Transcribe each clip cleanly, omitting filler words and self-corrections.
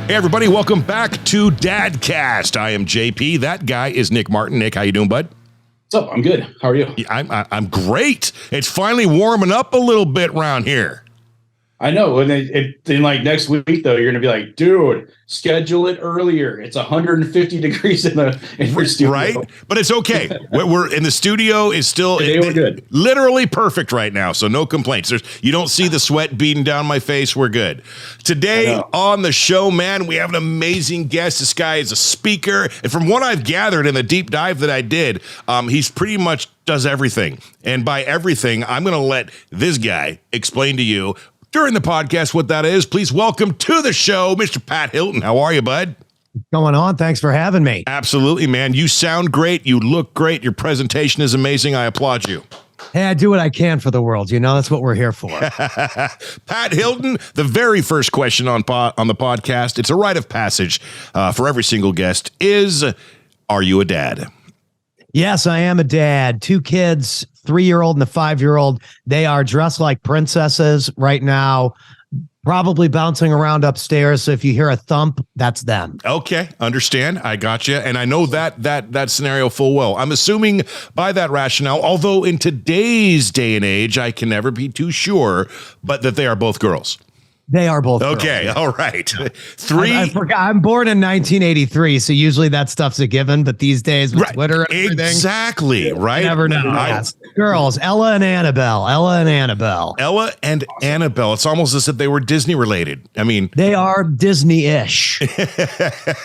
Hey everybody, welcome back to Dadcast. I am JP. That guy is Nick Martin. Nick, how you doing, bud? What's up? I'm good. How are you? I'm great. It's finally warming up a little bit around here. I know. And in like next week, though, you're gonna be like, dude, schedule it earlier. It's 150 degrees in your studio, right? But it's okay. We're in the studio is still we're good. Literally perfect right now, so no complaints. You don't see the sweat beating down my face. We're good. Today on the show, man, we have an amazing guest. This guy is a speaker, and from what I've gathered in the deep dive that I did, he's pretty much does everything. And by everything, I'm going to let this guy explain to you during the podcast what that is. Please welcome to the show, Mr. Pat Hilton. How are you, bud? Going on. Thanks for having me. Absolutely, man. You sound great. You look great. Your presentation is amazing. I applaud you. Hey, I do what I can for the world. You know, that's what we're here for. Pat Hilton, the very first question on the podcast, it's a rite of passage for every single guest, is, are you a dad? Yes, I am a dad. 2 kids, 3-year-old and a 5-year-old. They are dressed like princesses right now, probably bouncing around upstairs. So if you hear a thump, that's them. Okay, understand. I got you. And I know that scenario full well. I'm assuming by that rationale, although in today's day and age, I can never be too sure, but that they are both girls. They are both okay. girls. All right. I forgot. I'm born in 1983, so usually that stuff's a given. But these days with Twitter and everything, exactly right. You never know. Girls, Ella and Annabelle. It's almost as if they were Disney related. I mean, they are Disney-ish.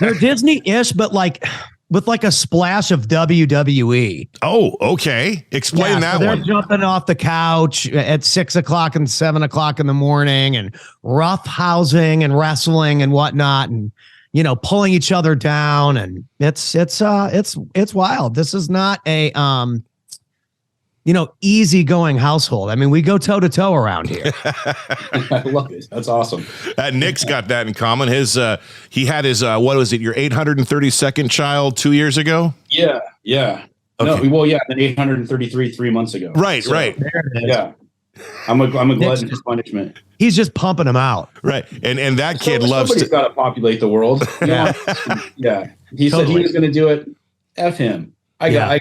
They're Disney-ish, but like with like a splash of WWE. Oh, okay. Explain that they're one. They're jumping off the couch at 6 o'clock and 7 o'clock in the morning and rough housing and wrestling and whatnot, and pulling each other down, and it's wild. This is not a easygoing household. I mean, we go toe to toe around here. I love it. That's awesome. Nick's got that in common. He had his what was it? Your 832nd child 2 years ago. Yeah. Okay. No, well, yeah, then 833 3 months ago. Right. Yeah. I'm a glutton for punishment. He's just pumping them out. Right. And that kid loves Somebody's got to populate the world. Yeah. Yeah. He said he was going to do it. F him. I got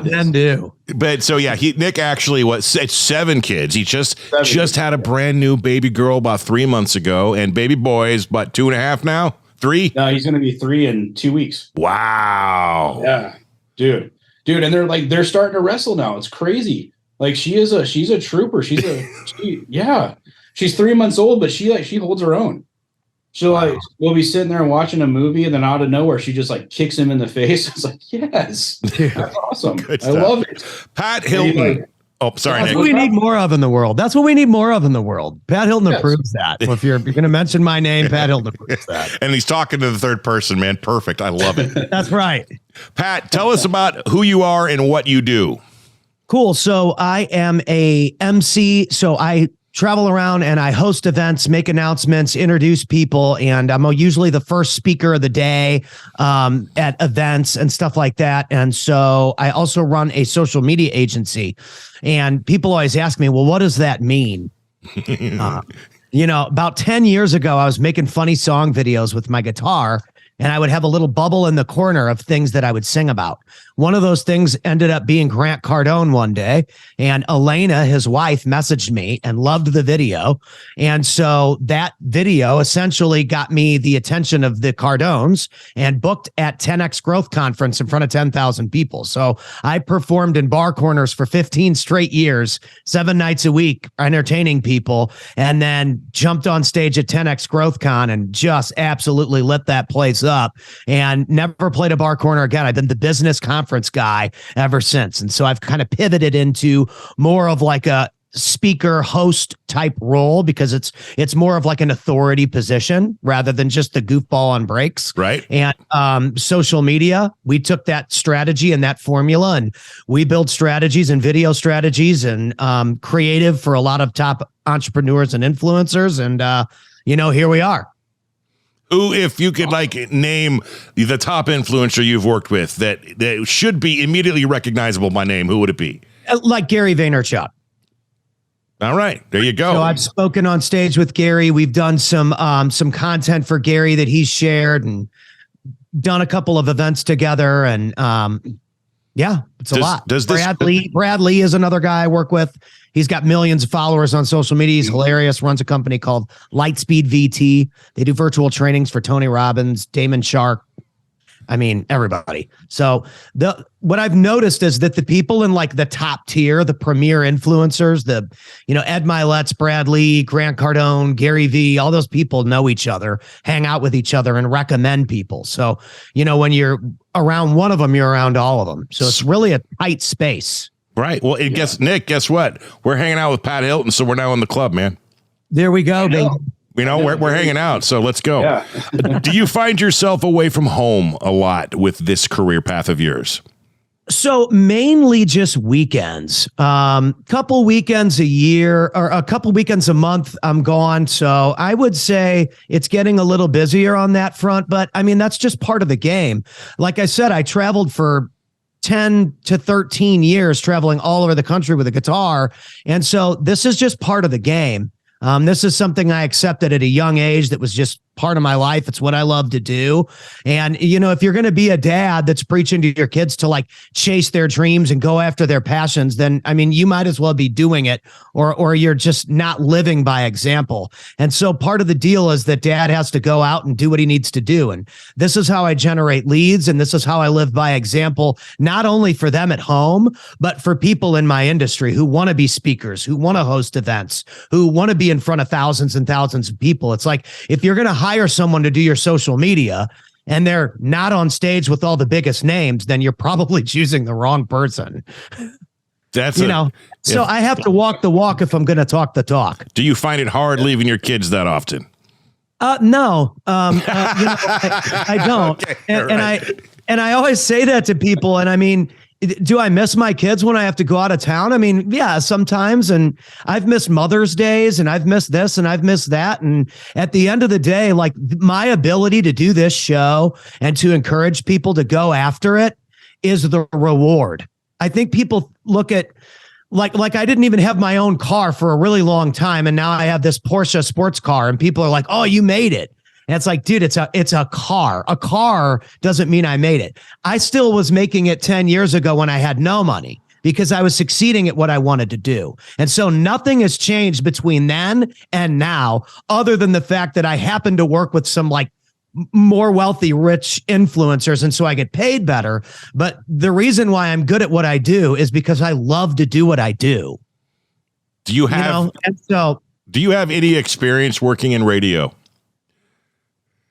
this. Then do. But so yeah, Nick actually it's 7 kids. He just had a brand new baby girl about 3 months ago, and baby boy is about 2.5 now. 3? No, he's going to be 3 in 2 weeks. Wow. Yeah, dude, and they're starting to wrestle now. It's crazy. Like she's a trooper. She's 3 months old, but she holds her own. We'll be sitting there and watching a movie, and then out of nowhere, she just like kicks him in the face. It's like, yes, that's awesome. I love it. Pat Hilton. Sorry, That's Nick. what we need more of in the world. Pat Hilton approves that. Well, if you're going to mention my name, Pat Hilton approves that. And he's talking to the third person, man. Perfect. I love it. That's right. Pat, tell us about who you are and what you do. Cool. So I am a MC. So I travel around and I host events, make announcements, introduce people, and I'm usually the first speaker of the day at events and stuff like that. And so I also run a social media agency, and people always ask me, well, what does that mean? About 10 years ago, I was making funny song videos with my guitar, and I would have a little bubble in the corner of things that I would sing about. One of those things ended up being Grant Cardone one day, and Elena, his wife, messaged me and loved the video. And so that video essentially got me the attention of the Cardones and booked at 10X Growth Conference in front of 10,000 people. So I performed in bar corners for 15 straight years, 7 nights a week, entertaining people, and then jumped on stage at 10X GrowthCon and just absolutely lit that place up, and never played a bar corner again. I've been the business conference guy ever since. And so I've kind of pivoted into more of like a speaker host type role, because it's more of like an authority position rather than just the goofball on breaks. Right. And social media, we took that strategy and that formula, and we build strategies and video strategies and creative for a lot of top entrepreneurs and influencers. And here we are. Who, if you could name the top influencer you've worked with that should be immediately recognizable by name, who would it be? Like Gary Vaynerchuk. All right, there you go. So I've spoken on stage with Gary. We've done some content for Gary that he's shared and done a couple of events together. And yeah, it's a lot. Brad Lee is another guy I work with. He's got millions of followers on social media. He's hilarious. Runs a company called Lightspeed VT. They do virtual trainings for Tony Robbins, Damon Shark. I mean, everybody. So what I've noticed is that the people in like the top tier, the premier influencers, Ed Milet's, Brad Lee, Grant Cardone, Gary V, all those people know each other, hang out with each other, and recommend people. So, when you're around one of them, you're around all of them. So it's really a tight space. Right. Well, Nick, guess what? We're hanging out with Pat Hilton, so we're now in the club, man. There we go, baby. We're hanging out, so let's go. Yeah. Do you find yourself away from home a lot with this career path of yours? So mainly just weekends, couple weekends a year or a couple weekends a month. I'm gone. So I would say it's getting a little busier on that front, but I mean, that's just part of the game. Like I said, I traveled for 10 to 13 years traveling all over the country with a guitar. And so this is just part of the game. This is something I accepted at a young age that was just part of my life. It's what I love to do. And, if you're going to be a dad that's preaching to your kids to like chase their dreams and go after their passions, then, I mean, you might as well be doing it or you're just not living by example. And so part of the deal is that dad has to go out and do what he needs to do. And this is how I generate leads. And this is how I live by example, not only for them at home, but for people in my industry who want to be speakers, who want to host events, who want to be in front of thousands and thousands of people. It's like, if you're going to hire someone to do your social media and they're not on stage with all the biggest names, then you're probably choosing the wrong person. So I have to walk the walk if I'm going to talk the talk. Do you find it hard leaving your kids that often? No, I don't. Okay, and I always say that to people. And I mean, do I miss my kids when I have to go out of town? I mean, yeah, sometimes. And I've missed Mother's Days and I've missed this and I've missed that. And at the end of the day, like my ability to do this show and to encourage people to go after it is the reward. I think people look at like I didn't even have my own car for a really long time. And now I have this Porsche sports car and people are like, oh, you made it. And it's like, dude, it's a car. A car doesn't mean I made it. I still was making it 10 years ago when I had no money because I was succeeding at what I wanted to do. And so nothing has changed between then and now, other than the fact that I happen to work with some like more wealthy, rich influencers. And so I get paid better. But the reason why I'm good at what I do is because I love to do what I do. Do you have any experience working in radio?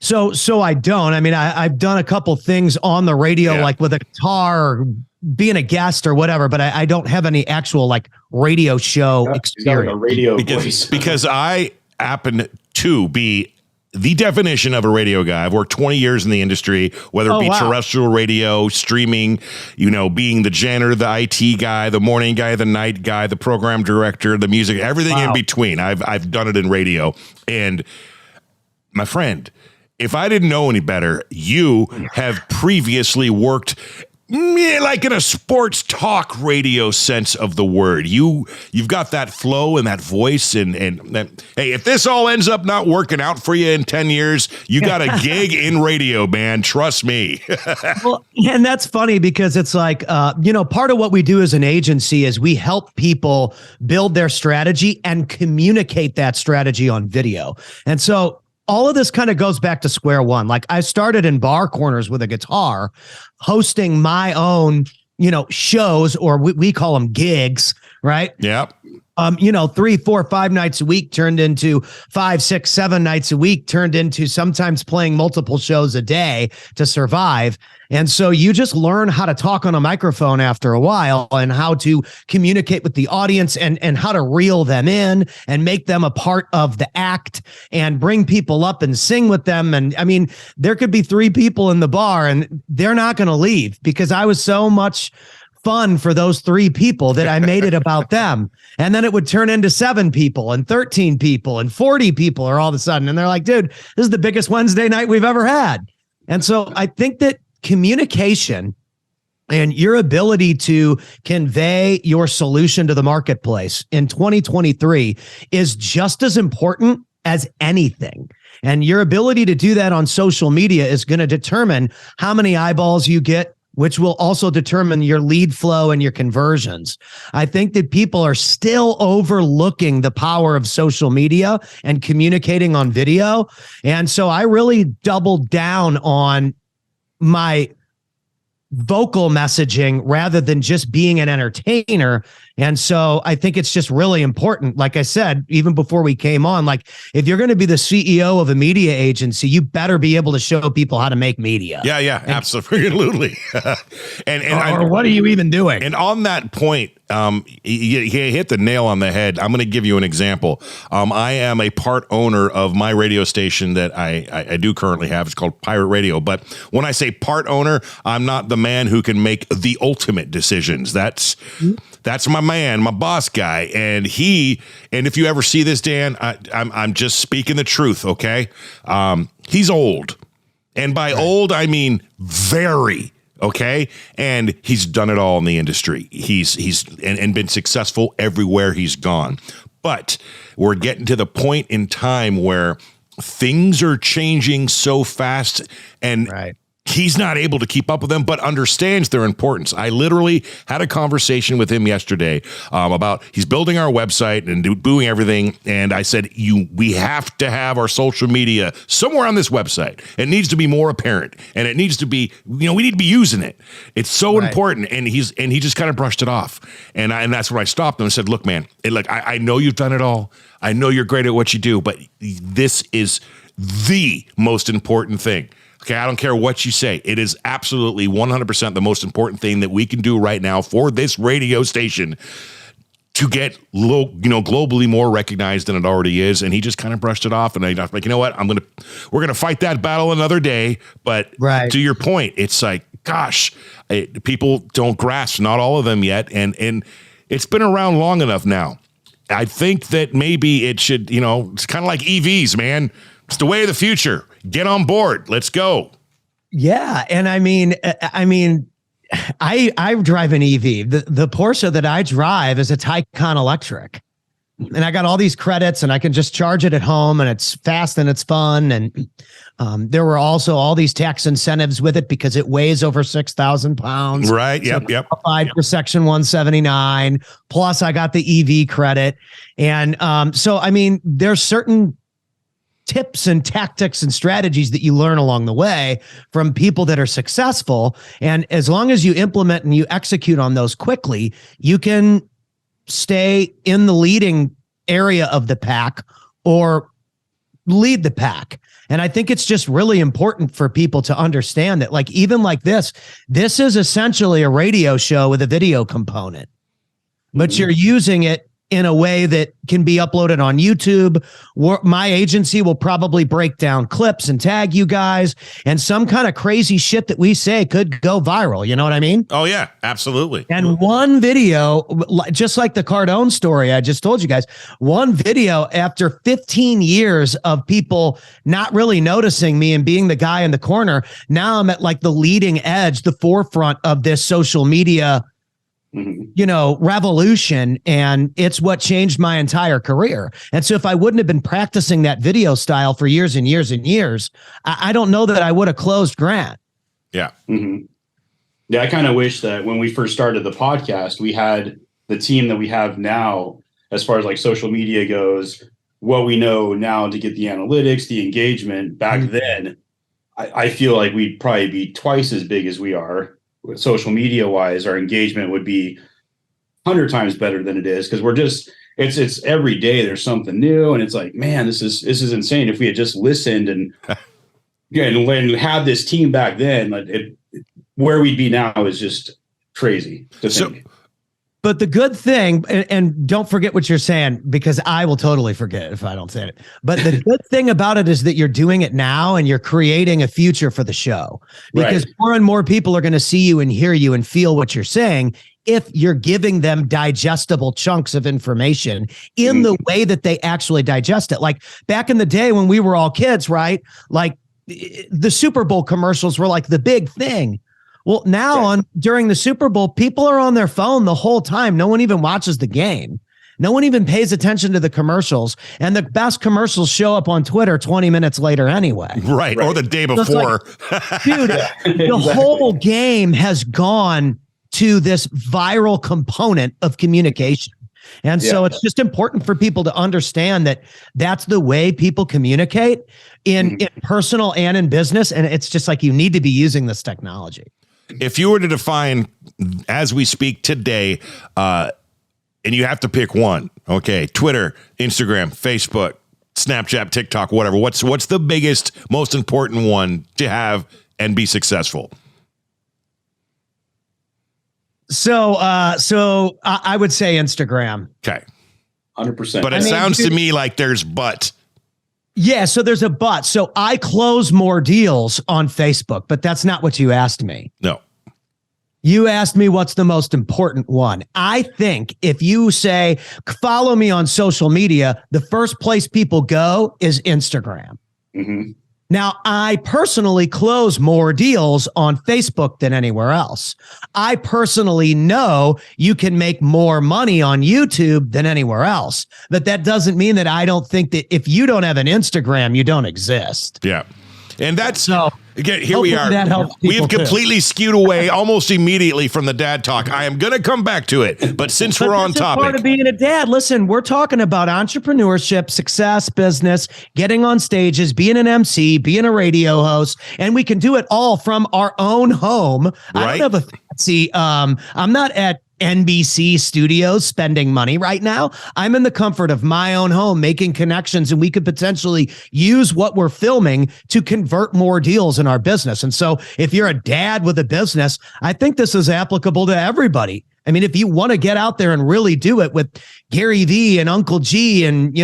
So I don't. I mean, I've done a couple things on the radio, like with a guitar or being a guest or whatever, but I don't have any actual like radio show experience. Like a radio voice. Because I happen to be the definition of a radio guy. I've worked 20 years in the industry, whether it be terrestrial radio, streaming, being the janitor, the IT guy, the morning guy, the night guy, the program director, the music, everything in between. I've done it in radio. And my friend, if I didn't know any better, you have previously worked like in a sports talk radio sense of the word. You've got that flow and that voice and hey, if this all ends up not working out for you in 10 years, you got a gig in radio, man. Trust me. Well, and that's funny because it's like, part of what we do as an agency is we help people build their strategy and communicate that strategy on video. And so all of this kind of goes back to square one. Like I started in bar corners with a guitar, hosting my own, shows, or we call them gigs, right? Yep. 3, 4, 5 nights a week turned into 5, 6, 7 nights a week, turned into sometimes playing multiple shows a day to survive. And so you just learn how to talk on a microphone after a while and how to communicate with the audience and how to reel them in and make them a part of the act and bring people up and sing with them. And I mean, there could be 3 people in the bar and they're not going to leave because I was so much fun for those 3 people that I made it about them. And then it would turn into 7 people and 13 people and 40 people are all of a sudden. And they're like, dude, this is the biggest Wednesday night we've ever had. And so I think that communication And your ability to convey your solution to the marketplace in 2023 is just as important as anything. And your ability to do that on social media is going to determine how many eyeballs you get, which will also determine your lead flow and your conversions. I think that people are still overlooking the power of social media and communicating on video. And so I really doubled down on my vocal messaging rather than just being an entertainer. And so I think it's just really important. Like I said, even before we came on, like if you're going to be the CEO of a media agency, you better be able to show people how to make media. Yeah, absolutely. or what are you even doing? And on that point, you hit the nail on the head. I'm going to give you an example. I am a part owner of my radio station that I do currently have. It's called Pirate Radio. But when I say part owner, I'm not the man who can make the ultimate decisions. That's my man, my boss guy. And if you ever see this, Dan, I'm just speaking the truth. Okay. He's old. And by old, I mean very. Okay. And he's done it all in the industry. He's been successful everywhere he's gone. But we're getting to the point in time where things are changing so fast, and he's not able to keep up with them, but understands their importance. I literally had a conversation with him yesterday about he's building our website and doing everything. And I said, we have to have our social media somewhere on this website. It needs to be more apparent, and it needs to be, we need to be using it. It's so important. And he just kind of brushed it off. And that's where I stopped him and said, look, man, I know you've done it all. I know you're great at what you do, but this is the most important thing. Okay, I don't care what you say. It is absolutely 100% the most important thing that we can do right now for this radio station to get globally more recognized than it already is. And he just kind of brushed it off. And I was like, you know what? We're gonna fight that battle another day. But to your point, it's like, gosh, people don't grasp, not all of them yet, and it's been around long enough now. I think that maybe it should, it's kind of like EVs, man. It's the way of the future. Get on board. Let's go. Yeah. And I drive an EV. The Porsche that I drive is a Taycan electric. And I got all these credits, and I can just charge it at home, and it's fast and it's fun. And there were also all these tax incentives with it because it weighs over 6,000 pounds. Right. Yep. Applied for Section 179. Plus, I got the EV credit. And there's certain tips and tactics and strategies that you learn along the way from people that are successful. And as long as you implement and you execute on those quickly, you can stay in the leading area of the pack or lead the pack. And I think it's just really important for people to understand that, like, even like this is essentially a radio show with a video component, but you're using it in a way that can be uploaded on YouTube. My agency will probably break down clips and tag you guys, and some kind of crazy shit that we say could go viral. You know what I mean? Oh yeah, absolutely. And one video, just like the Cardone story I just told you guys, one video after 15 years of people not really noticing me and being the guy in the corner, now I'm at like the leading edge, the forefront of this social media revolution. And it's what changed my entire career. And so if I wouldn't have been practicing that video style for years and years and years, I don't know that I would have closed Grant. Yeah. Mm-hmm. Yeah. I kind of wish that when we first started the podcast, we had the team that we have now, as far as like social media goes, what we know now to get the analytics, the engagement. Back then, I feel like we'd probably be twice as big as we are. Social media wise, our engagement would be 100 times better than it is, because we're just it's every day there's something new, and it's like, man, this is insane. If we had just listened and had this team back then, where we'd be now is just crazy to think. But the good thing, and don't forget what you're saying, because I will totally forget if I don't say it. But the good thing about it is that you're doing it now, and you're creating a future for the show, because more and more people are going to see you and hear you and feel what you're saying if you're giving them digestible chunks of information in the way that they actually digest it. Like back in the day when we were all kids, right? Like the Super Bowl commercials were like the big thing. Well, now during the Super Bowl, people are on their phone the whole time. No one even watches the game. No one even pays attention to the commercials. And the best commercials show up on Twitter 20 minutes later anyway. Right. Or the day before. Dude, the whole game has gone to this viral component of communication. And so it's just important for people to understand that that's the way people communicate in personal and in business. And it's just like, you need to be using this technology. If you were to define, as we speak today, and you have to pick one, okay, Twitter, Instagram, Facebook, Snapchat, TikTok, whatever, what's the biggest, most important one to have and be successful? So I would say Instagram. Okay. 100%. But it sounds to me like there's but. Yeah, so there's a but. So I close more deals on Facebook, but that's not what you asked me. No. You asked me what's the most important one. I think if you say, follow me on social media, the first place people go is Instagram. Mm-hmm. Now, I personally close more deals on Facebook than anywhere else. I personally know you can make more money on YouTube than anywhere else. But that doesn't mean that I don't think that if you don't have an Instagram, you don't exist. Yeah. And that's so. Again, here we are. We've completely skewed away almost immediately from the dad talk. I am going to come back to it, but since we're on topic, part of being a dad. Listen, we're talking about entrepreneurship, success, business, getting on stages, being an MC, being a radio host, and we can do it all from our own home. Right? I don't have a fancy. I'm not at NBC studios spending money right now. I'm in the comfort of my own home making connections, and we could potentially use what we're filming to convert more deals in our business. And so if you're a dad with a business, I think this is applicable to everybody. I mean, if you want to get out there and really do it with Gary V and Uncle G and,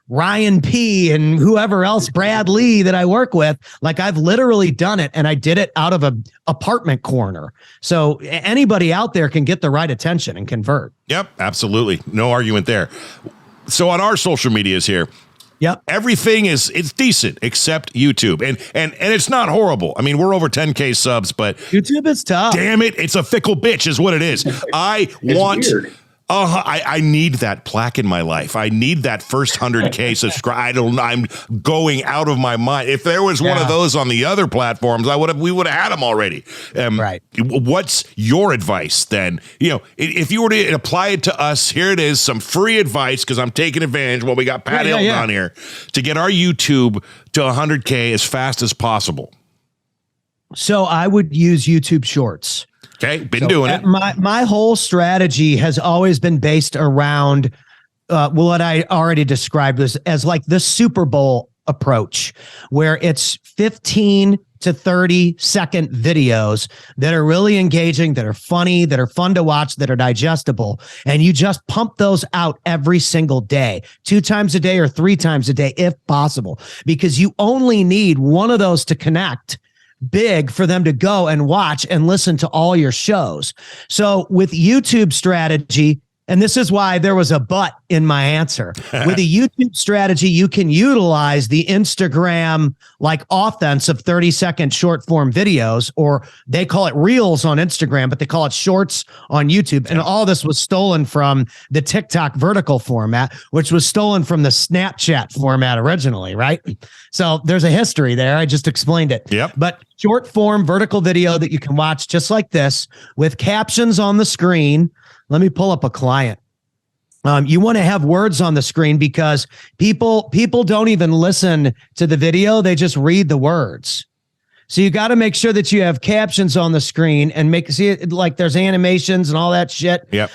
Ryan P and whoever else, Brad Lee that I work with, like I've literally done it, and I did it out of an apartment corner. So anybody out there can get the right attention and convert. Yep, absolutely. No argument there. So on our social medias here, yep, everything it's decent except YouTube. And it's not horrible. I mean, we're over 10K subs, but YouTube is tough. Damn it, it's a fickle bitch is what it is. Weird. I need that plaque in my life. I need that first 100K subscribe. I'm going out of my mind. If there was one of those on the other platforms, we would have had them already. Right. What's your advice then? If you were to apply it to us, here it is, some free advice, because I'm taking advantage. Well, we got Pat Hilton on here to get our YouTube to 100K as fast as possible. So I would use YouTube Shorts. Okay, doing it. My whole strategy has always been based around what I already described as like the Super Bowl approach, where it's 15 to 30-second videos that are really engaging, that are funny, that are fun to watch, that are digestible. And you just pump those out every single day, 2 times a day or 3 times a day, if possible, because you only need one of those to connect big for them to go and watch and listen to all your shows. So with YouTube strategy, and this is why there was a but in my answer, with a YouTube strategy, you can utilize the Instagram like offense of 30-second short form videos, or they call it reels on Instagram, but they call it shorts on YouTube. And all this was stolen from the TikTok vertical format, which was stolen from the Snapchat format originally, right? So there's a history there. I just explained it. Yep. But short form vertical video that you can watch just like this with captions on the screen. Let me pull up a client. You want to have words on the screen because people don't even listen to the video. They just read the words. So you got to make sure that you have captions on the screen and see it like there's animations and all that shit. Yep.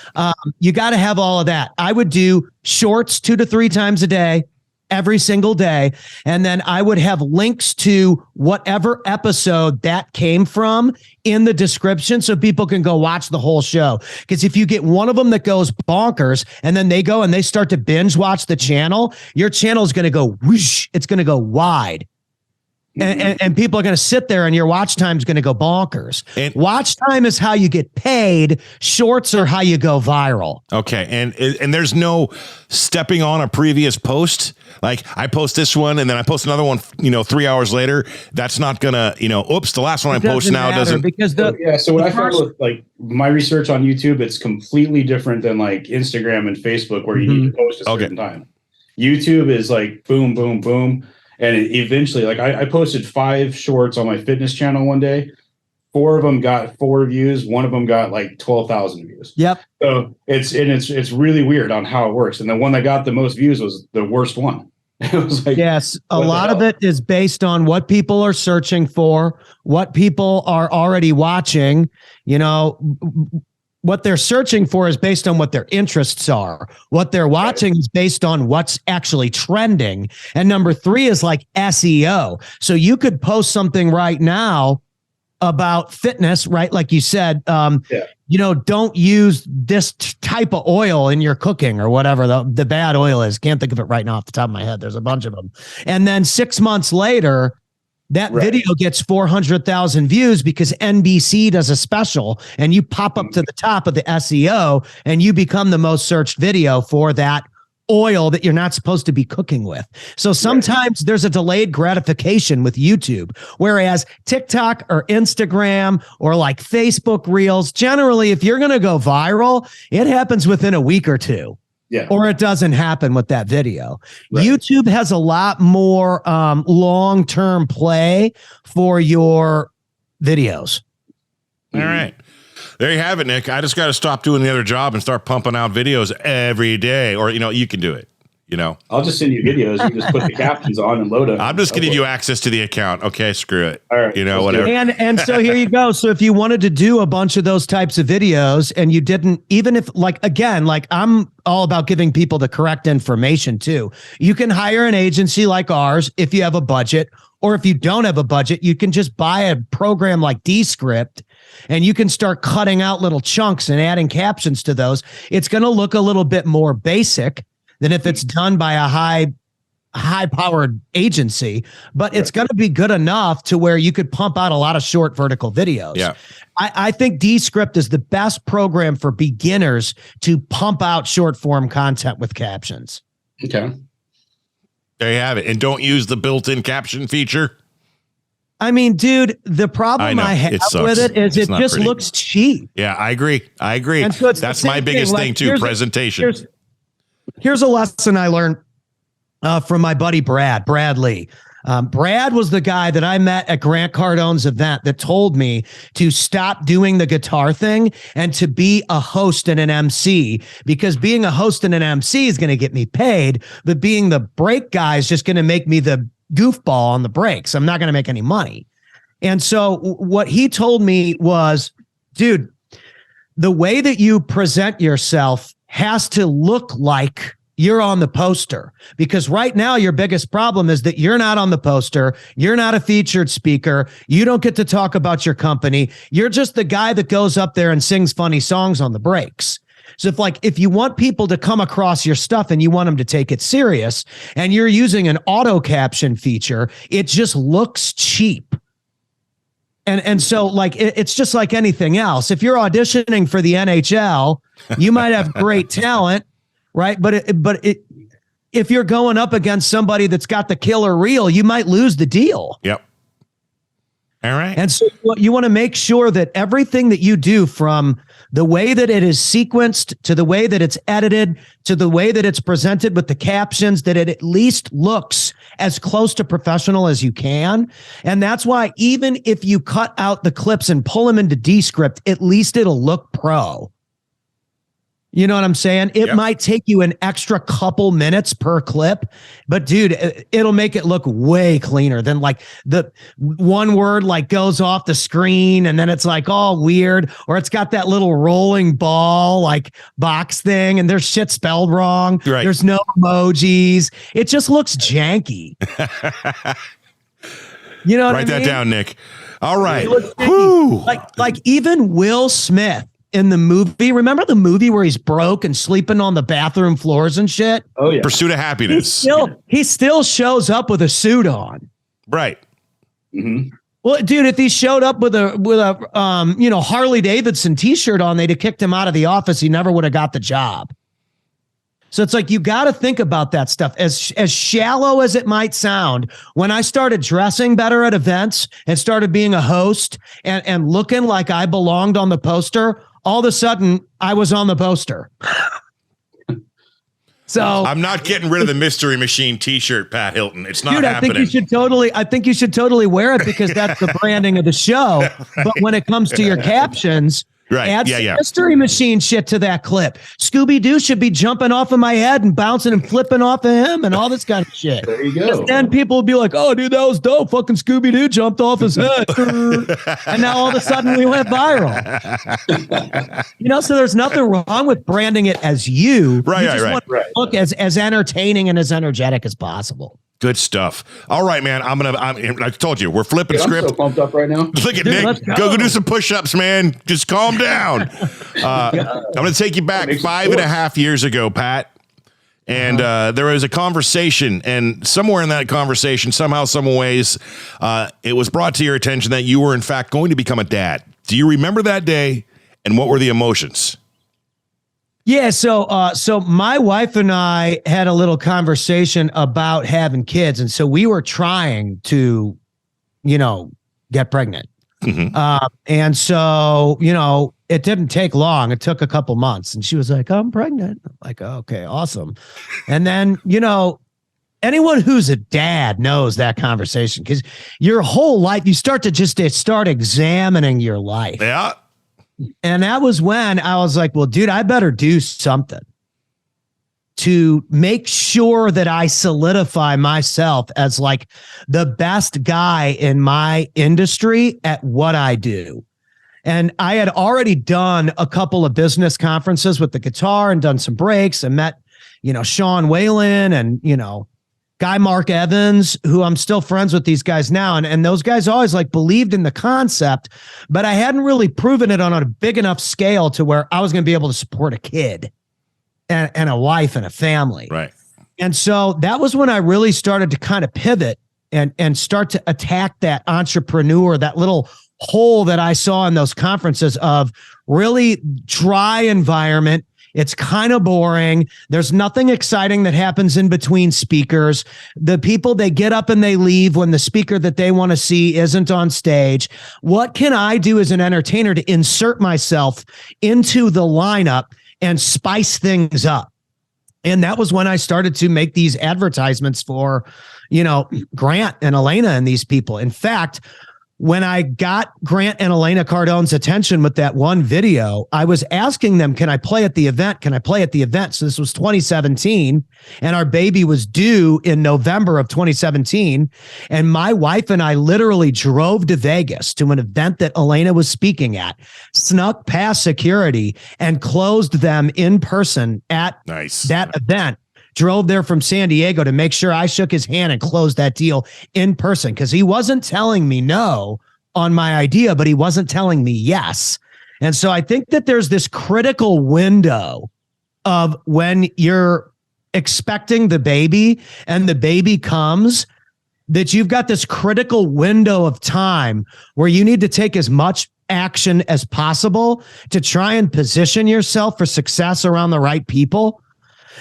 You got to have all of that. I would do shorts 2 to 3 times a day, every single day. And then I would have links to whatever episode that came from in the description so people can go watch the whole show. Because if you get one of them that goes bonkers and then they go and they start to binge watch the channel, your channel is going to go whoosh. It's going to go wide. And people are going to sit there and your watch time is going to go bonkers. And watch time is how you get paid. Shorts are how you go viral. Okay. And there's no stepping on a previous post. Like I post this one and then I post another one, 3 hours later. That's not going to, oops, the last one I post now doesn't. Because so what I found with like my research on YouTube, it's completely different than like Instagram and Facebook where you need to post a certain time. YouTube is like boom, boom, boom. And eventually, like I posted 5 shorts on my fitness channel one day. 4 of them got 4 views. One of them got like 12,000 views. Yep. So it's really weird on how it works. And the one that got the most views was the worst one. It was like, yes, a lot of it is based on what people are searching for, what people are already watching. What they're searching for is based on what their interests are. What they're watching is based on what's actually trending. And number 3 is like SEO. So you could post something right now about fitness, right? Like you said, don't use this type of oil in your cooking or whatever the bad oil is. Can't think of it right now off the top of my head. There's a bunch of them. And then 6 months later, that video gets 400,000 views because NBC does a special and you pop up to the top of the SEO and you become the most searched video for that oil that you're not supposed to be cooking with. So sometimes there's a delayed gratification with YouTube, whereas TikTok or Instagram or like Facebook Reels, generally, if you're going to go viral, it happens within a week or 2. Yeah. Or it doesn't happen with that video. Right. YouTube has a lot more long-term play for your videos. All right. There you have it, Nick. I just got to stop doing the other job and start pumping out videos every day. Or, you can do it. I'll just send you videos. You just put the captions on and load them. I'm just giving you access to the account. Okay, screw it. All right. Whatever. And so here you go. So if you wanted to do a bunch of those types of videos and you didn't, even if I'm all about giving people the correct information too. You can hire an agency like ours if you have a budget, or if you don't have a budget, you can just buy a program like Descript and you can start cutting out little chunks and adding captions to those. It's going to look a little bit more basic than if it's done by a high-powered agency, but it's going to be good enough to where you could pump out a lot of short vertical videos. Yeah. I think Descript is the best program for beginners to pump out short-form content with captions. Okay. There you have it. And don't use the built-in caption feature. I mean, dude, the problem I have with it is it just looks cheap. Yeah, I agree. And so that's my biggest thing too, presentation. Here's a lesson I learned from my buddy Brad Lee. Brad was the guy that I met at Grant Cardone's event that told me to stop doing the guitar thing and to be a host and an MC, because being a host and an MC is going to get me paid, but being the break guy is just going to make me the goofball on the breaks. I'm not going to make any money. And so what he told me was, dude, the way that you present yourself has to look like you're on the poster, because right now your biggest problem is that you're not on the poster. You're not a featured speaker. You don't get to talk about your company. You're just the guy that goes up there and sings funny songs on the breaks. So if you want people to come across your stuff and you want them to take it serious and you're using an auto caption feature, it just looks cheap. And so it's just like anything else. If you're auditioning for the NHL, you might have great talent, right? But if you're going up against somebody that's got the killer reel, you might lose the deal. Yep. All right. And so you want to make sure that everything that you do, from the way that it is sequenced to the way that it's edited to the way that it's presented with the captions, that it at least looks as close to professional as you can. And that's why even if you cut out the clips and pull them into Descript, at least it'll look pro. You know what I'm saying? It might take you an extra couple minutes per clip, but dude, it'll make it look way cleaner than the one word goes off the screen and then it's all weird, or it's got that little rolling ball box thing and there's shit spelled wrong. Right. There's no emojis. It just looks janky. You know what I mean? Write that down, Nick. All right. Like even Will Smith in the movie, remember the movie where he's broke and sleeping on the bathroom floors and shit? Oh yeah. Pursuit of Happiness. He still shows up with a suit on. Right. Mm-hmm. Well, dude, if he showed up with a Harley Davidson t-shirt on, they'd have kicked him out of the office. He never would have got the job. So it's like, you got to think about that stuff. As shallow as it might sound, when I started dressing better at events and started being a host and looking like I belonged on the poster, all of a sudden I was on the poster. So I'm not getting rid of the Mystery Machine t-shirt, Pat Hilton. It's not happening. I think you should totally wear it because that's the branding of the show. But when it comes to your captions, right. Add some Mystery Machine shit to that clip. Scooby-Doo should be jumping off of my head and bouncing and flipping off of him and all this kind of shit. There you go. Then people will be like, oh, dude, that was dope. Fucking Scooby-Doo jumped off his head. And now all of a sudden we went viral. So there's nothing wrong with branding it as you. Right, you just want to look as entertaining and as energetic as possible. Good stuff. All right, man. I told you, we're flipping script. I'm so pumped up right now. Look at Nick. Go do some push-ups, man. Just calm down. I'm going to take you back 5.5 years ago, Pat. And there was a conversation, and somewhere in that conversation, somehow, some ways, it was brought to your attention that you were, in fact, going to become a dad. Do you remember that day, and what were the emotions? Yeah, so my wife and I had a little conversation about having kids, and so we were trying to, get pregnant. Mm-hmm. And so, it didn't take long. It took a couple months, and she was like, "I'm pregnant." I'm like, okay, awesome. And then, anyone who's a dad knows that conversation because your whole life, you start examining your life. Yeah. And that was when I was like, well, dude, I better do something to make sure that I solidify myself as like the best guy in my industry at what I do. And I had already done a couple of business conferences with the guitar and done some breaks and met, Sean Whalen and, Guy Mark Evans, who I'm still friends with these guys now. And those guys always believed in the concept, but I hadn't really proven it on a big enough scale to where I was going to be able to support a kid and a wife and a family. Right. And so that was when I really started to kind of pivot and start to attack that entrepreneur, that little hole that I saw in those conferences of really dry environment. It's kind of boring. There's nothing exciting that happens in between speakers. The people, they get up and they leave when the speaker that they want to see isn't on stage. What can I do as an entertainer to insert myself into the lineup and spice things up? And that was when I started to make these advertisements for, Grant and Elena and these people. In fact, when I got Grant and Elena Cardone's attention with that one video, I was asking them, can I play at the event? Can I play at the event? So this was 2017 and our baby was due in November of 2017. And my wife and I literally drove to Vegas to an event that Elena was speaking at, snuck past security and closed them in person at that event. Drove there from San Diego to make sure I shook his hand and closed that deal in person because he wasn't telling me no on my idea, but he wasn't telling me yes. And so I think that there's this critical window of when you're expecting the baby and the baby comes, that you've got this critical window of time where you need to take as much action as possible to try and position yourself for success around the right people.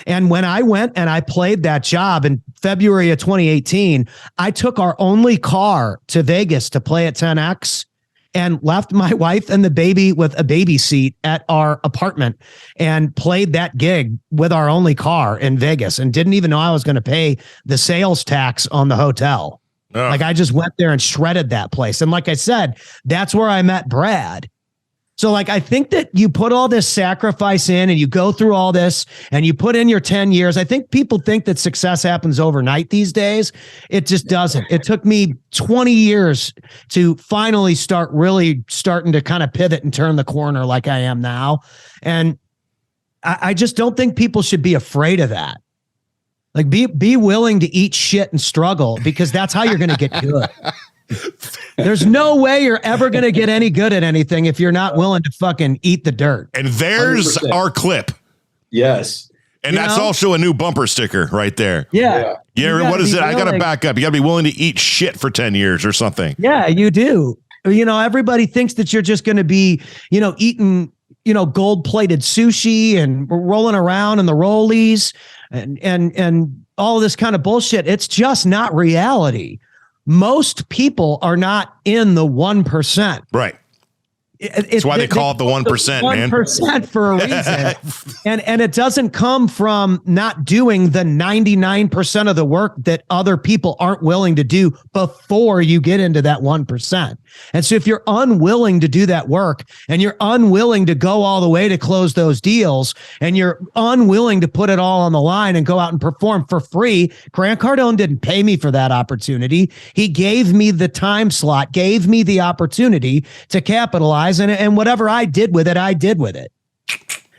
And when I went and I played that job in February of 2018, I took our only car to Vegas to play at 10X and left my wife and the baby with a baby seat at our apartment and played that gig with our only car in Vegas and didn't even know I was going to pay the sales tax on the hotel. Oh. I just went there and shredded that place. And like I said, that's where I met Brad. So I think that you put all this sacrifice in and you go through all this and you put in your 10 years. I think people think that success happens overnight these days. It just doesn't. It took me 20 years to finally starting to kind of pivot and turn the corner like I am now. And I just don't think people should be afraid of that. Be willing to eat shit and struggle because that's how you're going to get good. There's no way you're ever going to get any good at anything if you're not willing to fucking eat the dirt. And there's 100%. Our clip. Yes. And that's also a new bumper sticker right there. Yeah. Yeah. What is it? I got to back up. You got to be willing to eat shit for 10 years or something. Yeah, you do. Everybody thinks that you're just going to be, eating, gold-plated sushi and rolling around in the rollies and all this kind of bullshit. It's just not reality. Most people are not in the 1%. Right. That's why they call it the 1%, man. 1% for a reason. and it doesn't come from not doing the 99% of the work that other people aren't willing to do before you get into that 1%. And so if you're unwilling to do that work and you're unwilling to go all the way to close those deals and you're unwilling to put it all on the line and go out and perform for free, Grant Cardone didn't pay me for that opportunity. He gave me the time slot, gave me the opportunity to capitalize, and whatever I did with it, I did with it.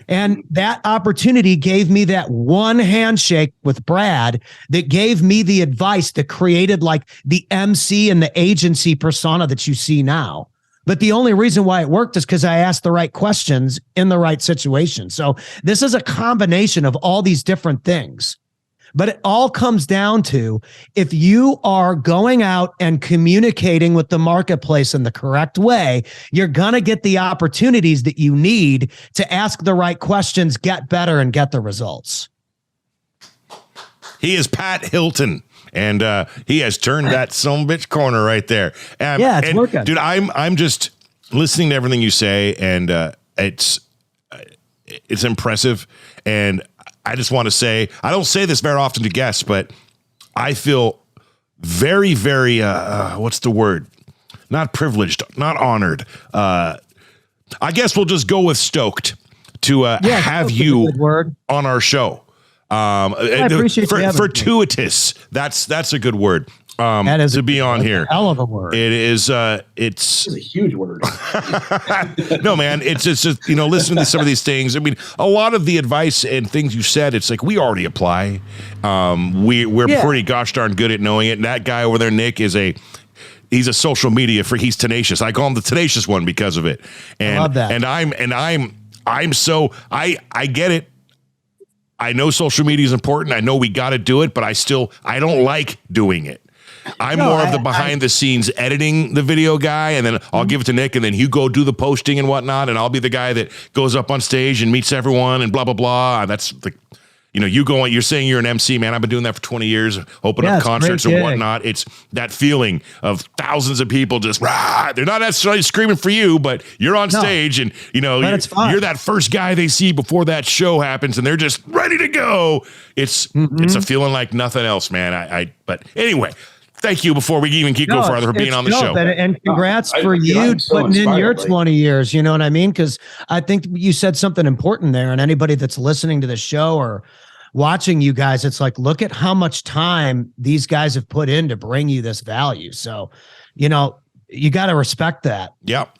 And that opportunity gave me that one handshake with Brad that gave me the advice that created like the MC and the agency persona that you see now. But the only reason why it worked is because I asked the right questions in the right situation. So this is a combination of all these different things. But it all comes down to if you are going out and communicating with the marketplace in the correct way, you're going to get the opportunities that you need to ask the right questions, get better, and get the results. He is Pat Hilton, and he has turned that sumbitch corner right there. It's working. Dude, I'm just listening to everything you say, and it's impressive. And I just want to say, I don't say this very often to guests, but I feel very, very, what's the word? Not privileged, not honored. I guess we'll just go with stoked to have you on our show. I appreciate fortuitous. That's a good word. That is to be on here. Hell of a word. It is. It's a huge word. No, man. It's just listening to some of these things. I mean, a lot of the advice and things you said, it's like we already apply. We're pretty gosh darn good at knowing it. And that guy over there, Nick, he's a social media freak. He's tenacious. I call him the tenacious one because of it. And I love that. I get it. I know social media is important. I know we got to do it, but I don't like doing it. I'm more of the behind the scenes editing the video guy, and then I'll give it to Nick, and then you go do the posting and whatnot, and I'll be the guy that goes up on stage and meets everyone and blah, blah, blah. That's the, you're saying you're an MC, man. I've been doing that for 20 years, opening up concerts and whatnot. It's that feeling of thousands of people just, rah, they're not necessarily screaming for you, but you're on stage and, you're that first guy they see before that show happens and they're just ready to go. It's a feeling like nothing else, man. But anyway, thank you before we even go further for being on the show. And congrats for you putting in your 20 years. You know what I mean? Because I think you said something important there. And anybody that's listening to the show or watching you guys, it's like, look at how much time these guys have put in to bring you this value. So, you got to respect that. Yep.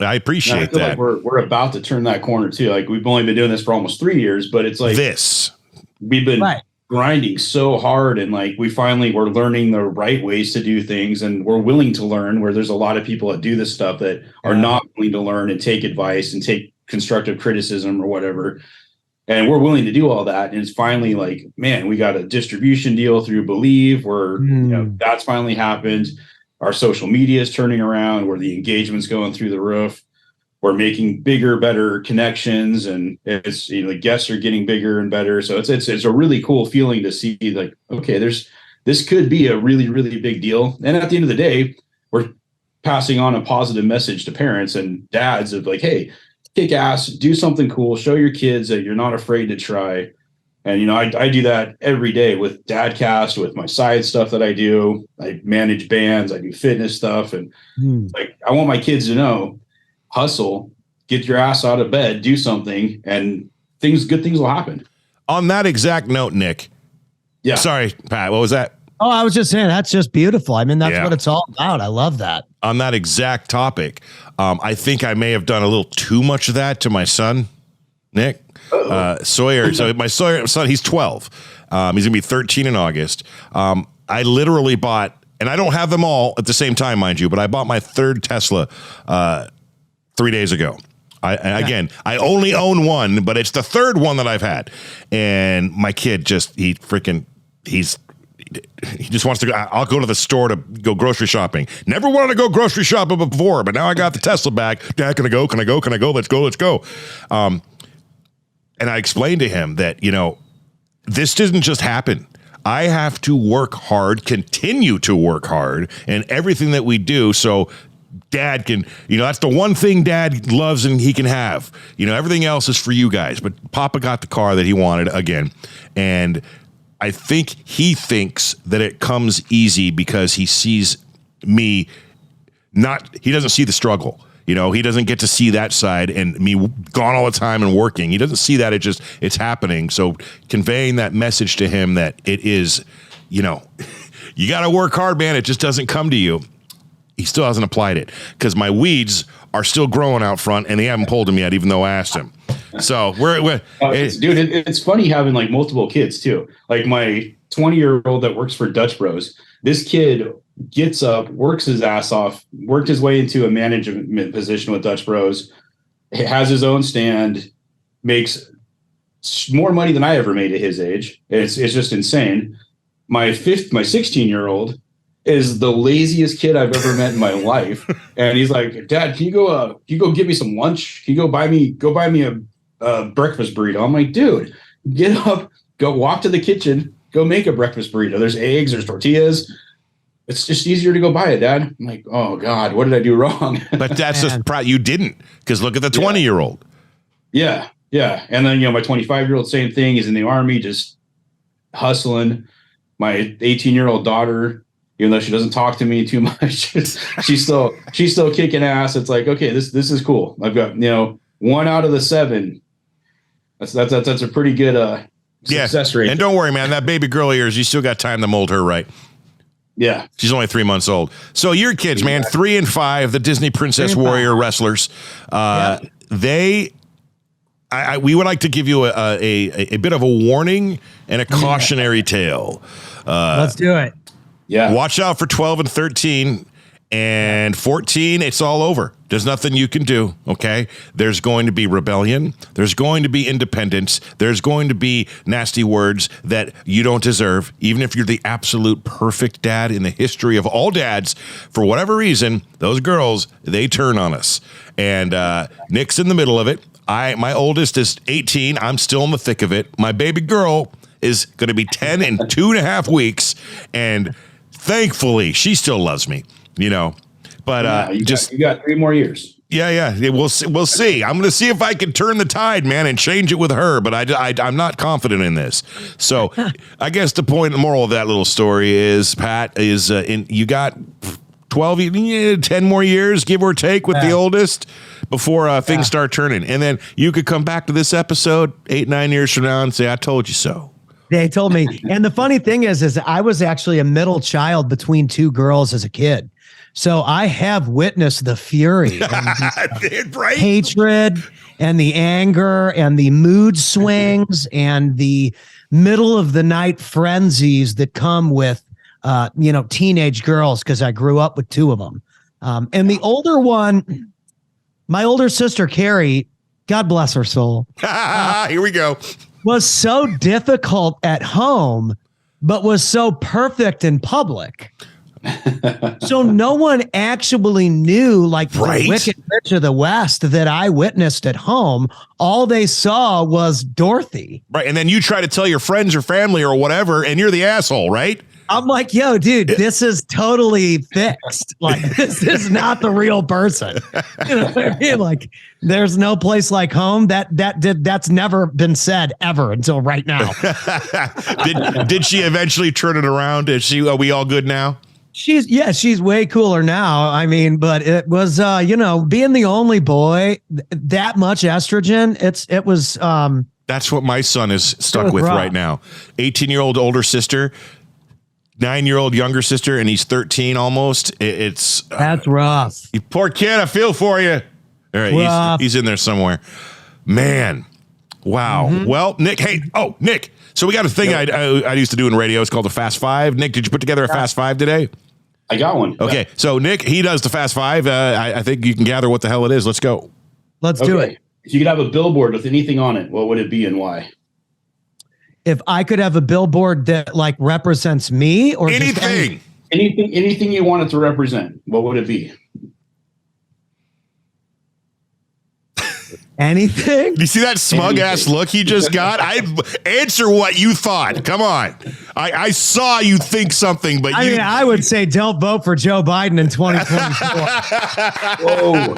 I appreciate that. Like we're about to turn that corner too. Like we've only been doing this for almost 3 years, but it's like we've been grinding so hard, and like we're learning the right ways to do things, and we're willing to learn, where there's a lot of people that do this stuff that are not willing to learn and take advice and take constructive criticism or whatever. And we're willing to do all that. And it's finally like, man, we got a distribution deal through Believe where that's finally happened. Our social media is turning around, where the engagement's going through the roof. We're making bigger, better connections, and it's the guests are getting bigger and better. So it's a really cool feeling to see, like, okay, this could be a really, really big deal. And at the end of the day, we're passing on a positive message to parents and dads of like, hey, kick ass, do something cool, show your kids that you're not afraid to try. And, I do that every day with Dadcast, with my side stuff that I do. I manage bands, I do fitness stuff. And like, I want my kids to know, hustle, get your ass out of bed, do something, and good things will happen. On that exact note, Nick. Yeah. Sorry, Pat, what was that? Oh, I was just saying, that's just beautiful. I mean, that's what it's all about. I love that. On that exact topic, I think I may have done a little too much of that to my son, Nick Sawyer. So my Sawyer son, he's 12. He's gonna be 13 in August. I literally bought, and I don't have them all at the same time, mind you, but I bought my third Tesla 3 days ago. Again, I only own one, but it's the third one that I've had. And my kid he just wants to go. I'll go to the store to go grocery shopping. Never wanted to go grocery shopping before, but now I got the Tesla back. Dad, can I go? Can I go? Can I go? Let's go. And I explained to him that, this didn't just happen. I have to work hard, continue to work hard, and everything that we do. So Dad can, that's the one thing Dad loves and he can have. Everything else is for you guys. But Papa got the car that he wanted again. And I think he thinks that it comes easy because he sees me he doesn't see the struggle. He doesn't get to see that side and me gone all the time and working. He doesn't see that. It's happening. So conveying that message to him that it is, you got to work hard, man. It just doesn't come to you. He still hasn't applied it because my weeds are still growing out front and they haven't pulled them yet, even though I asked him. So it's funny having like multiple kids too. Like my 20-year-old that works for Dutch Bros. This kid gets up, works his ass off, worked his way into a management position with Dutch Bros. Has his own stand, makes more money than I ever made at his age. It's just insane. My 16-year-old is the laziest kid I've ever met in my life. And he's like, Dad, can you go get me some lunch? Can you go buy me a breakfast burrito? I'm like, dude, get up, go walk to the kitchen, go make a breakfast burrito. There's eggs, there's tortillas. It's just easier to go buy it, Dad. I'm like, oh God, what did I do wrong? But that's just you didn't, because look at the 20-year-old. Yeah. And then, my 25-year-old, same thing. He's in the Army, just hustling. My 18-year-old daughter, even though she doesn't talk to me too much, she's still kicking ass. It's like, okay, this is cool. I've got 1 out of the 7. That's a pretty good success rate. And don't worry, man, that baby girl of yours, you still got time to mold her right. Yeah, she's only 3 months old. So your kids, man, 3 and 5, the Disney Princess Warrior wrestlers, we would like to give you a bit of a warning and a cautionary tale. Let's do it. Yeah. Watch out for 12 and 13 and 14. It's all over. There's nothing you can do. Okay. There's going to be rebellion. There's going to be independence. There's going to be nasty words that you don't deserve. Even if you're the absolute perfect dad in the history of all dads, for whatever reason, those girls, they turn on us. And Nick's in the middle of it. My oldest is 18. I'm still in the thick of it. My baby girl is going to be 10 in 2.5 weeks. And thankfully, she still loves me, But you got 3 more years. Yeah. We'll see. I'm going to see if I can turn the tide, man, and change it with her. But I'm not confident in this. So I guess the moral of that little story is, Pat, is you got 10 more years, give or take, with the oldest before things start turning. And then you could come back to this episode 8-9 years from now and say, I told you so. They told me. And the funny thing is I was actually a middle child between 2 girls as a kid. So I have witnessed the fury, and the hatred and the anger and the mood swings and the middle of the night frenzies that come with, teenage girls, because I grew up with 2 of them. And the older one, my older sister, Carrie, God bless her soul. Here we go. Was so difficult at home, but was so perfect in public. So no one actually knew, like, the wicked witch of the West that I witnessed at home. All they saw was Dorothy. Right. And then you try to tell your friends or family or whatever, and you're the asshole, right? I'm like, yo, dude, this is totally fixed. Like, this is not the real person. You know what I mean? Like, there's no place like home. That's never been said ever until right now. Did she eventually turn it around? Are we all good now? She's way cooler now. I mean, but it was, being the only boy, that much estrogen. It was. That's what my son is stuck with right now. 18-year-old older sister, 9-year-old younger sister, and he's 13 almost. That's rough. You poor kid. I feel for you. All right, he's in there somewhere. Man, wow. Mm-hmm. Well, Nick. Hey, Nick. So we got a thing I used to do in radio. It's called the Fast Five. Nick, did you put together a Fast Five today? I got one. Okay, so Nick, he does the Fast Five. I think you can gather what the hell it is. Let's go. Let's do it. If you could have a billboard with anything on it, what would it be and why? If I could have a billboard that like represents me or anything, anything you want it to represent, what would it be? Anything? You see that smug ass look he just got? I answer what you thought. Come on. I saw you think something, but I mean, I would say don't vote for Joe Biden in 2024. Whoa.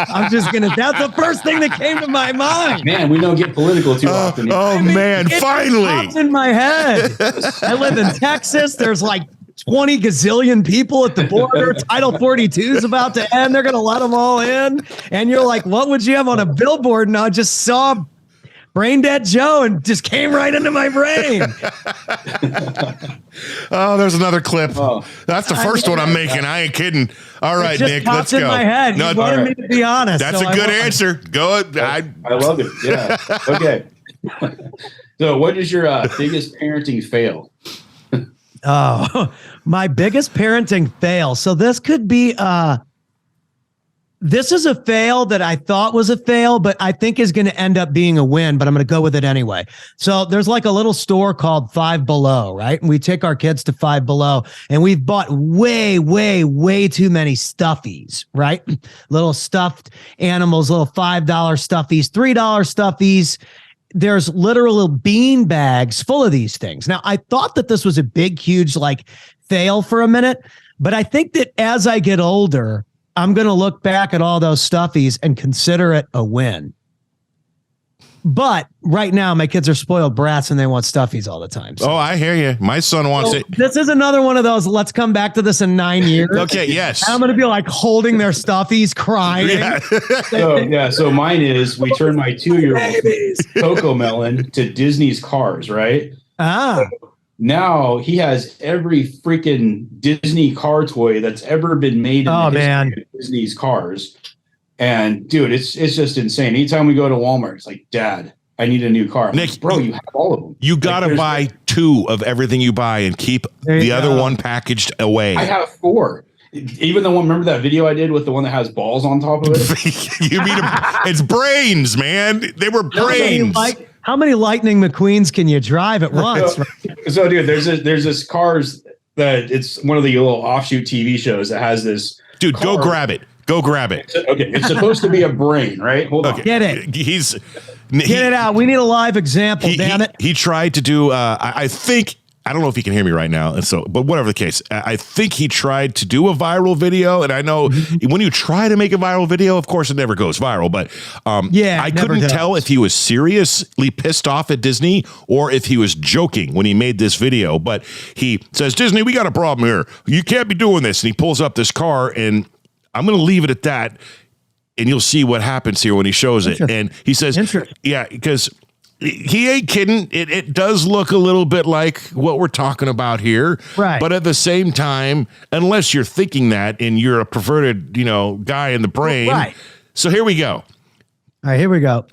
I'm just gonna. That's the first thing that came to my mind. Man, we don't get political too often. Man, finally. Popped in my head. I live in Texas. There's like 20 gazillion people at the border. Title 42 is about to end. They're going to let them all in. And you're like, what would you have on a billboard? And I just saw Brain Dead Joe and just came right into my brain. Oh, there's another clip. Oh. That's the first one I'm making. I ain't kidding. All right, Nick, let's go. In my head. No, you wanted me to be honest. That's a good answer. Go. I love it. Yeah. Okay. So what is your biggest parenting fail? Oh, my biggest parenting fail. So this could be this is a fail that I thought was a fail, but I think is going to end up being a win, but I'm going to go with it anyway. So there's like a little store called Five Below, right? And we take our kids to Five Below and we've bought way too many stuffies, right? Little stuffed animals, little $5 stuffies, $3 stuffies. There's literal bean bags full of these things. Now, I thought that this was a big, huge, like fail for a minute, but I think that as I get older, I'm going to look back at all those stuffies and consider it a win. But right now, my kids are spoiled brats and they want stuffies all the time. So. Oh, I hear you. My son wants it. This is another one of those. Let's come back to this in 9 years. Okay. Yes. I'm going to be like holding their stuffies, crying. Yeah. So mine is we turned my 2-year-old Coco Melon to Disney's Cars, right? Ah. Now he has every freaking Disney car toy that's ever been made in the history of Disney's Cars. And dude, it's just insane. Anytime we go to Walmart, it's like, Dad, I need a new car. Nick, like, bro, you have all of them. You got to buy 2 of everything you buy and keep the other one packaged away. I have 4. Even the one, remember that video I did with the one that has balls on top of it? You mean it's brains, man. They were brains. How many Lightning McQueens can you drive at once? So dude, there's this Cars that it's one of the little offshoot TV shows that has this. Dude, car. Go grab it. Go grab it. Okay, it's supposed to be a brain, right? Hold on. Get it. Get it out. We need a live example, damn it. He tried to do, I think, I don't know if he can hear me right now. And so, but whatever the case, I think he tried to do a viral video. And I know when you try to make a viral video, of course, it never goes viral. But I couldn't tell if he was seriously pissed off at Disney or if he was joking when he made this video. But he says, Disney, we got a problem here. You can't be doing this. And he pulls up this car, and I'm going to leave it at that. And you'll see what happens here when he shows it. And he says, yeah, because he ain't kidding. It does look a little bit like what we're talking about here. Right. But at the same time, unless you're thinking that and you're a perverted, guy in the brain. Right. So here we go. All right, here we go.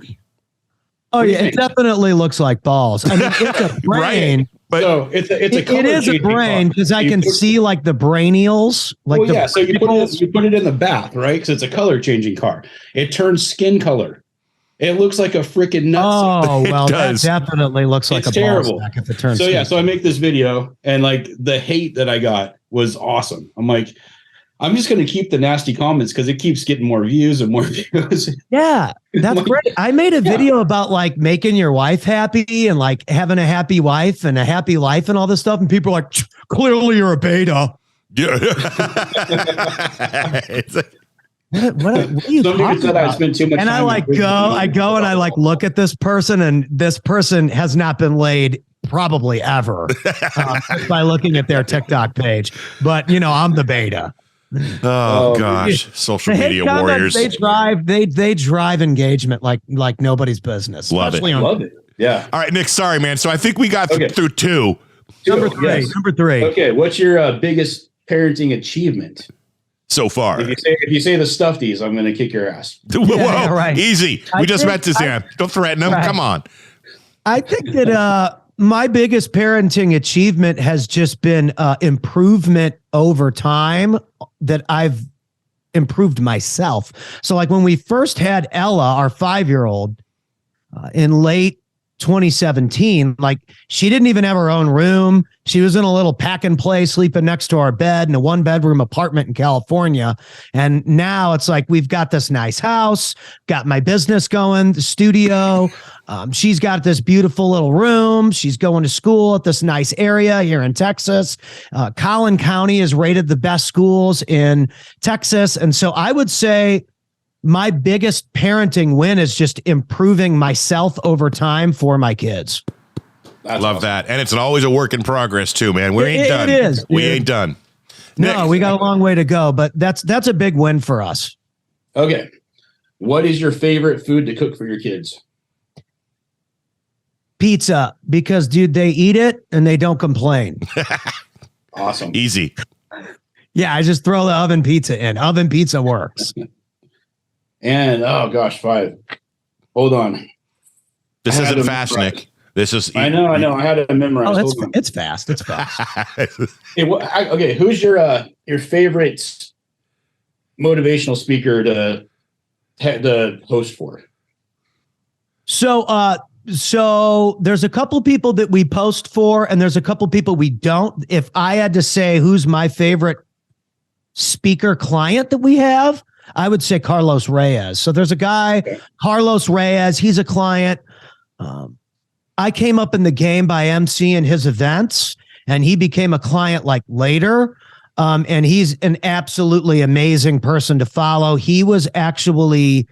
Oh, yeah, it definitely looks like balls. I mean, it's a brain. Right. But so it is a brain because I can see like the brainials. Like so you put it in the bath, right? Because it's a color changing car. It turns skin color. It looks like a freaking nut. Oh, well, that definitely looks like a terrible sack if it turns. So so I make this video and like the hate that I got was awesome. I'm like, I'm just going to keep the nasty comments because it keeps getting more views and more views. Yeah, that's great. I made a video about like making your wife happy and like having a happy wife and a happy life and all this stuff. And people are like, clearly you're a beta. Yeah. What are you talking about? I spent too much and time I go and I like look at this person, and this person has not been laid probably ever by looking at their TikTok page. But I'm the beta. Oh gosh, social media warriors. They drive engagement like nobody's business. Love it. Yeah. All right, Nick. Sorry, man. So I think we got through 2. Number three. Okay. What's your biggest parenting achievement? So far, if you say the stuffies, I'm going to kick your ass. Whoa, right. Easy. We just met Suzanne. Don't threaten him. Right. Come on. I think that my biggest parenting achievement has just been improvement over time that I've improved myself. So like when we first had Ella, our 5-year-old, in late 2017, like she didn't even have her own room. She was in a little pack and play, sleeping next to our bed in a 1-bedroom apartment in California. And now it's like, we've got this nice house, got my business going, the studio. She's got this beautiful little room. She's going to school at this nice area here in Texas. Collin County is rated the best schools in Texas. And so I would say my biggest parenting win is just improving myself over time for my kids. Love awesome. That. And it's always a work in progress too, man. We ain't done. It is. We ain't done. No, we got a long way to go, but that's a big win for us. Okay. What is your favorite food to cook for your kids? Pizza, because dude, they eat it and they don't complain. Awesome. Easy. Yeah, I just throw the oven pizza in. Oven pizza works. And oh gosh, 5. Hold on. This isn't fast, Nick. This is. I know. I had it memorized. Oh, it's fast. It's fast. Okay, who's your favorite motivational speaker to host for? So there's a couple people that we post for, and there's a couple people we don't. If I had to say who's my favorite speaker client that we have, I would say Carlos Reyes. So there's a guy, Carlos Reyes. He's a client. I came up in the game by emceeing his events, and he became a client like later. And he's an absolutely amazing person to follow. He was actually,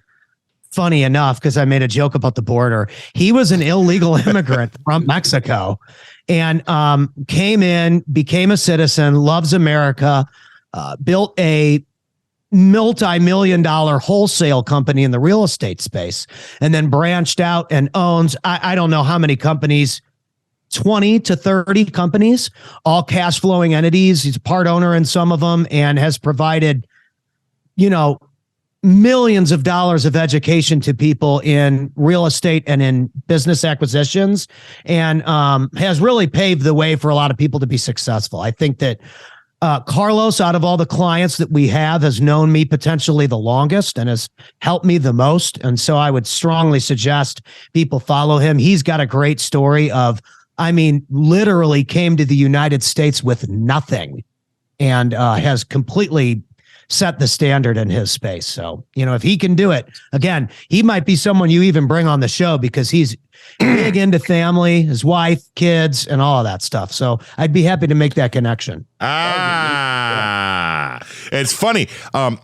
funny enough, because I made a joke about the border, he was an illegal immigrant from Mexico and came in, became a citizen, loves America, built a multi-million-dollar wholesale company in the real estate space, and then branched out and owns, I don't know how many companies, 20 to 30 companies, all cash flowing entities. He's a part owner in some of them and has provided, millions of dollars of education to people in real estate and in business acquisitions, and has really paved the way for a lot of people to be successful. I think that Carlos, out of all the clients that we have, has known me potentially the longest and has helped me the most. And so I would strongly suggest people follow him. He's got a great story of, literally came to the United States with nothing and has completely set the standard in his space. So, if he can do it, again, he might be someone you even bring on the show because he's big into family, his wife, kids, and all of that stuff. So I'd be happy to make that connection. It's funny. A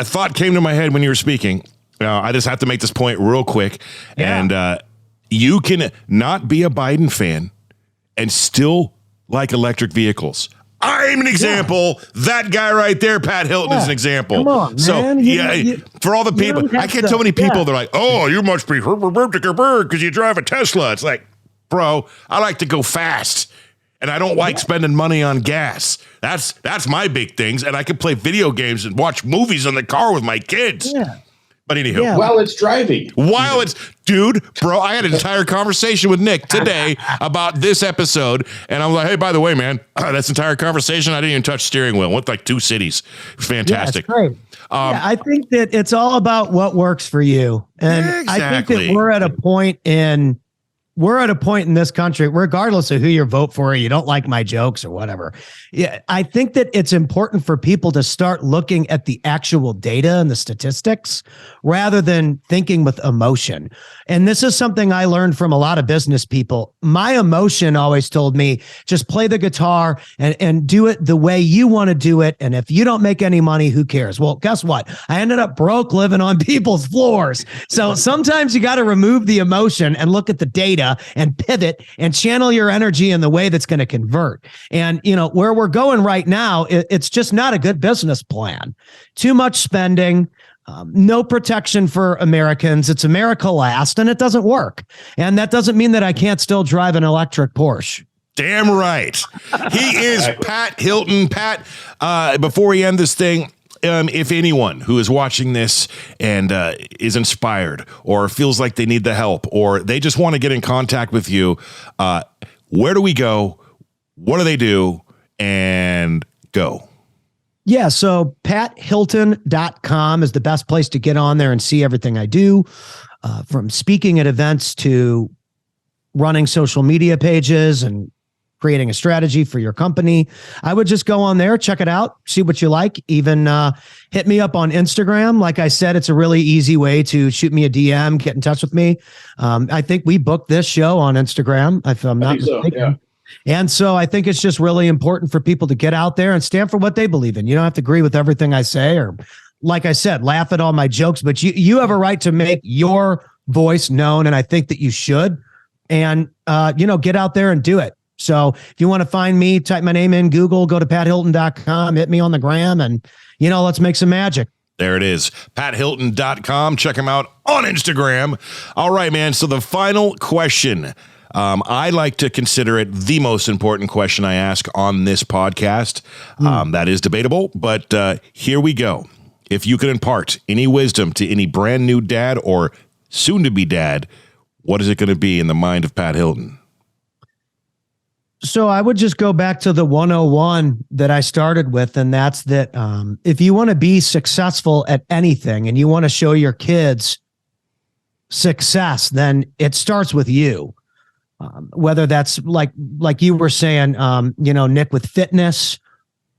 thought came to my head when you were speaking. I just have to make this point real quick. Yeah. And you can not be a Biden fan and still like electric vehicles. I'm an example. Yeah. That guy right there, Pat Hilton, is an example. Come on, man. So, for all the people, I get so many people, they're like, oh, you must be because you drive a Tesla. It's like, bro, I like to go fast, and I don't like spending money on gas. That's my big things, and I can play video games and watch movies in the car with my kids. Yeah. But anywho, while it's driving, bro, I had an entire conversation with Nick today about this episode, and I was like, hey, by the way, man, that's entire conversation, I didn't even touch steering wheel. Went like 2 cities. It was fantastic. Yeah, it's great. I think that it's all about what works for you, and exactly. I think that we're at a point in this country, regardless of who you vote for, you don't like my jokes or whatever. Yeah, I think that it's important for people to start looking at the actual data and the statistics rather than thinking with emotion. And this is something I learned from a lot of business people. My emotion always told me, just play the guitar and do it the way you want to do it. And if you don't make any money, who cares? Well, guess what? I ended up broke living on people's floors. So sometimes you got to remove the emotion and look at the data and pivot and channel your energy in the way that's going to convert. And, where we're going right now, it's just not a good business plan. Too much spending, no protection for Americans. It's America last, and it doesn't work. And that doesn't mean that I can't still drive an electric Porsche. Damn right. He is Pat Hilton. Pat, before we end this thing, if anyone who is watching this and is inspired or feels like they need the help or they just want to get in contact with you, where do we go? What do they do? And go. Yeah, so PatHilton.com is the best place to get on there and see everything I do, from speaking at events to running social media pages and creating a strategy for your company. I would just go on there, check it out, see what you like. Even hit me up on Instagram. Like I said, it's a really easy way to shoot me a DM, get in touch with me. I think we booked this show on Instagram, if I'm not mistaken. So, yeah. And so I think it's just really important for people to get out there and stand for what they believe in. You don't have to agree with everything I say, or like I said, laugh at all my jokes, but you have a right to make your voice known. And I think that you should, and get out there and do it. So if you want to find me, type my name in Google, go to PatHilton.com, hit me on the gram, and, let's make some magic. There it is. PatHilton.com. Check him out on Instagram. All right, man. So the final question, I like to consider it the most important question I ask on this podcast. That is debatable, but here we go. If you could impart any wisdom to any brand new dad or soon to be dad, what is it going to be in the mind of Pat Hilton? So I would just go back to the 101 that I started with, and that's that if you want to be successful at anything and you want to show your kids success, then it starts with you. Whether that's like you were saying, Nick, with fitness,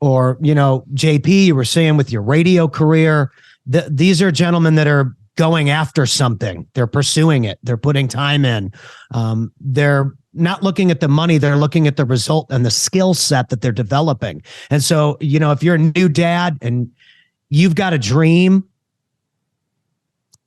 or, JP, you were saying with your radio career, these are gentlemen that are going after something. They're pursuing it. They're putting time in. They're not looking at the money, they're looking at the result and the skill set that they're developing. And so, if you're a new dad and you've got a dream,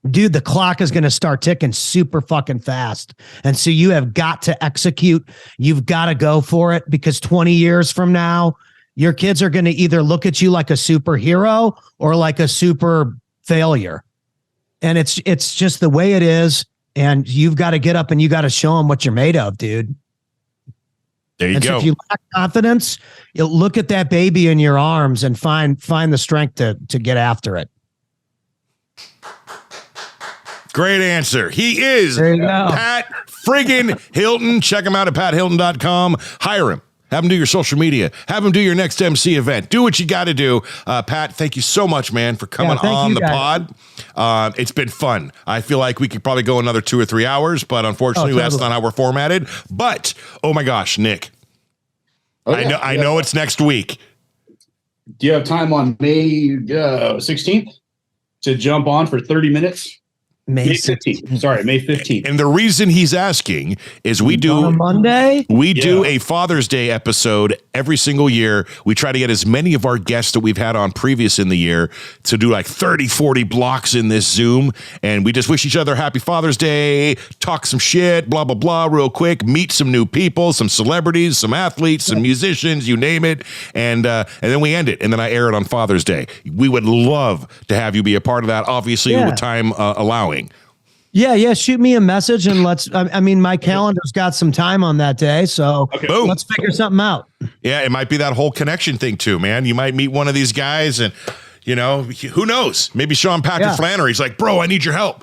dude, the clock is going to start ticking super fucking fast. And so you have got to execute. You've got to go for it, because 20 years from now, your kids are going to either look at you like a superhero or like a super failure. And it's just the way it is. And you've got to get up and you got to show them what you're made of, dude. There you go. So if you lack confidence, you'll look at that baby in your arms and find the strength to get after it. Great answer. He is Pat friggin' Hilton. Check him out at PatHilton.com. Hire him. Have him do your social media. Have him do your next MC event. Do what you got to do. Pat, thank you so much, man, for coming on the pod. It's been fun. I feel like we could probably go another 2 or 3 hours, but unfortunately, that's not how we're formatted. But, oh my gosh, Nick. I know it's next week. Do you have time on May 16th to jump on for 30 minutes? May 15th. Sorry, May 15th. And the reason he's asking is we do on a Monday. We do a Father's Day episode every single year. We try to get as many of our guests that we've had on previous in the year to do like 30, 40 blocks in this Zoom. And we just wish each other happy Father's Day, talk some shit, blah, blah, blah, real quick, meet some new people, some celebrities, some athletes, some musicians, you name it. And then we end it. And then I air it on Father's Day. We would love to have you be a part of that, obviously, with time allowing. Yeah. Shoot me a message and my calendar's got some time on that day. So let's figure something out. Yeah. It might be that whole connection thing too, man. You might meet one of these guys and, who knows? Maybe Sean Patrick Flannery's like, bro, I need your help.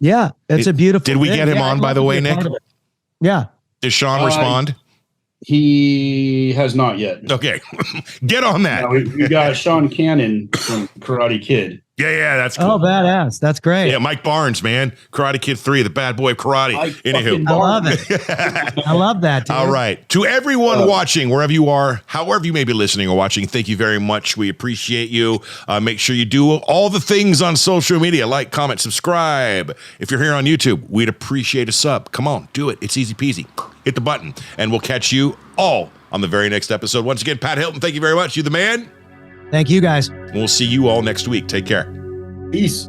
Yeah. It's a beautiful Did we get him on, by the way, Nick? Yeah. Did Sean respond? He has not yet. Okay. Get on that. No, we got Sean Cannon from Karate Kid. Yeah, that's cool. Oh, badass. That's great. Yeah, Mike Barnes, man. Karate Kid 3, the bad boy of karate. Anywho. I love it. I love that, dude. All right. To everyone watching, wherever you are, however you may be listening or watching, thank you very much. We appreciate you. Make sure you do all the things on social media. Like, comment, subscribe. If you're here on YouTube, we'd appreciate a sub. Come on, do it. It's easy peasy. Hit the button, and we'll catch you all on the very next episode. Once again, Pat Hilton, thank you very much. You the man. Thank you, guys. We'll see you all next week. Take care. Peace.